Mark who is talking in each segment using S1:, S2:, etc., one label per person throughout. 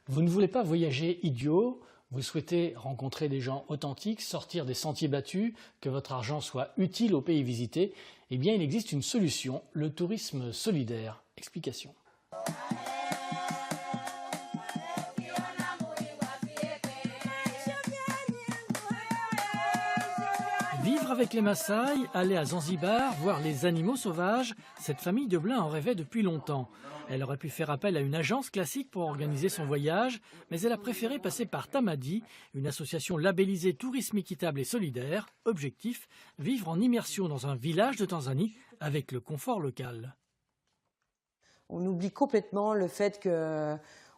S1: Vous ne voulez pas voyager idiot, vous souhaitez rencontrer des gens authentiques, sortir des sentiers battus, que votre argent soit utile au pays visité. Eh bien, il existe une solution, le tourisme solidaire. Explication. Vivre avec les Maasai, aller à Zanzibar, voir les animaux sauvages, cette famille de Blain en rêvait depuis longtemps. Elle aurait pu faire appel à une agence classique pour organiser son voyage, mais elle a préféré passer par Tamadi, une association labellisée tourisme équitable et solidaire. Objectif, vivre en immersion dans un village de Tanzanie avec le confort local.
S2: On oublie complètement le fait que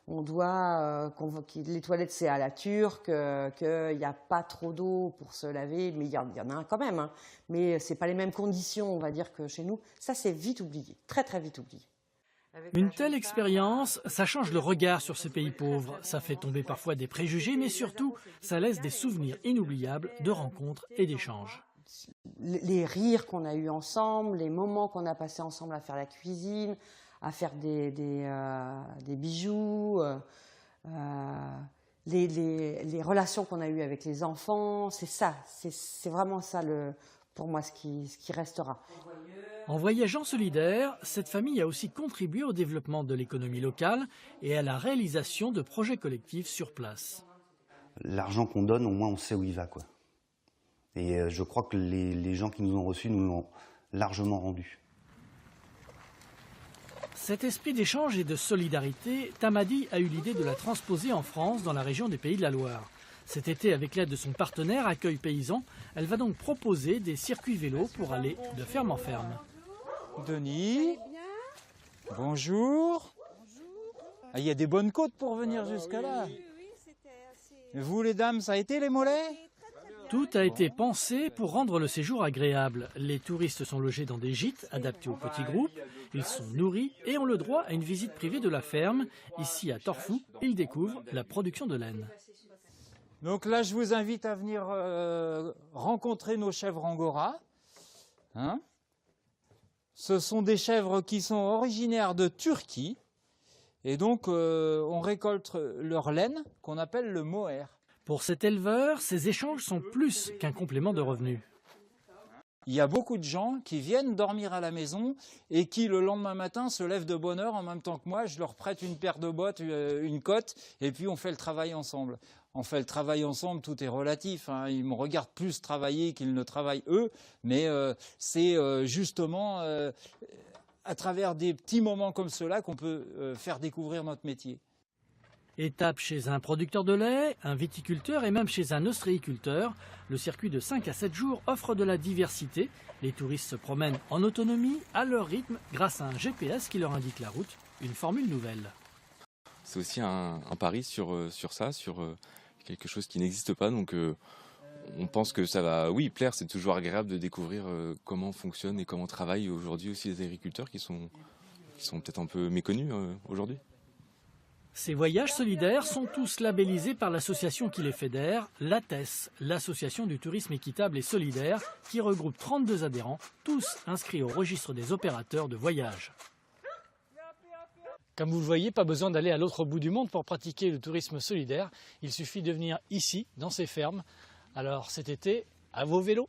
S2: les toilettes c'est à la turque, qu'il n'y a pas trop d'eau pour se laver, mais il y en a quand même, hein. Mais ce n'est pas les mêmes conditions, on va dire, que chez nous. Ça, c'est vite oublié, très très vite oublié.
S1: Une telle expérience, ça change le regard sur ce pays pauvre. Ça fait tomber parfois des préjugés, mais surtout, ça laisse des souvenirs inoubliables de rencontres et d'échanges.
S2: Les rires qu'on a eus ensemble, les moments qu'on a passés ensemble à faire la cuisine, à faire des bijoux, les relations qu'on a eues avec les enfants, c'est ça, c'est vraiment ça pour moi ce qui restera.
S1: En voyageant solidaire, cette famille a aussi contribué au développement de l'économie locale et à la réalisation de projets collectifs sur place.
S3: L'argent qu'on donne, au moins on sait où il va, quoi. Et je crois que les gens qui nous ont reçus nous l'ont largement rendu.
S1: Cet esprit d'échange et de solidarité, Tamadi a eu l'idée de la transposer en France, dans la région des Pays de la Loire. Cet été, avec l'aide de son partenaire Accueil Paysan, elle va donc proposer des circuits vélos pour aller de ferme en ferme.
S4: Denis, bonjour. Ah, il y a des bonnes côtes pour venir jusqu'à là. Vous les dames, ça a été les mollets ?
S1: Tout a été pensé pour rendre le séjour agréable. Les touristes sont logés dans des gîtes adaptés aux petits groupes. Ils sont nourris et ont le droit à une visite privée de la ferme. Ici à Torfou, ils découvrent la production de laine.
S4: Donc là, je vous invite à venir rencontrer nos chèvres angora. Hein ? Ce sont des chèvres qui sont originaires de Turquie. Et donc, on récolte leur laine qu'on appelle le mohair.
S1: Pour cet éleveur, ces échanges sont plus qu'un complément de revenus.
S4: Il y a beaucoup de gens qui viennent dormir à la maison et qui, le lendemain matin, se lèvent de bonne heure en même temps que moi. Je leur prête une paire de bottes, une cotte, et puis on fait le travail ensemble. On fait le travail ensemble, tout est relatif, hein. Ils me regardent plus travailler qu'ils ne travaillent eux, mais c'est justement à travers des petits moments comme cela qu'on peut faire découvrir notre métier.
S1: Étape chez un producteur de lait, un viticulteur et même chez un ostréiculteur. Le circuit de 5 à 7 jours offre de la diversité. Les touristes se promènent en autonomie, à leur rythme, grâce à un GPS qui leur indique la route, une formule nouvelle.
S5: C'est aussi un pari sur quelque chose qui n'existe pas. Donc on pense que ça va, oui, plaire. C'est toujours agréable de découvrir comment fonctionnent et comment travaillent aujourd'hui aussi les agriculteurs qui sont peut-être un peu méconnus aujourd'hui.
S1: Ces voyages solidaires sont tous labellisés par l'association qui les fédère, l'ATES, l'association du tourisme équitable et solidaire, qui regroupe 32 adhérents, tous inscrits au registre des opérateurs de voyage. Comme vous le voyez, pas besoin d'aller à l'autre bout du monde pour pratiquer le tourisme solidaire. Il suffit de venir ici, dans ces fermes. Alors cet été, à vos vélos.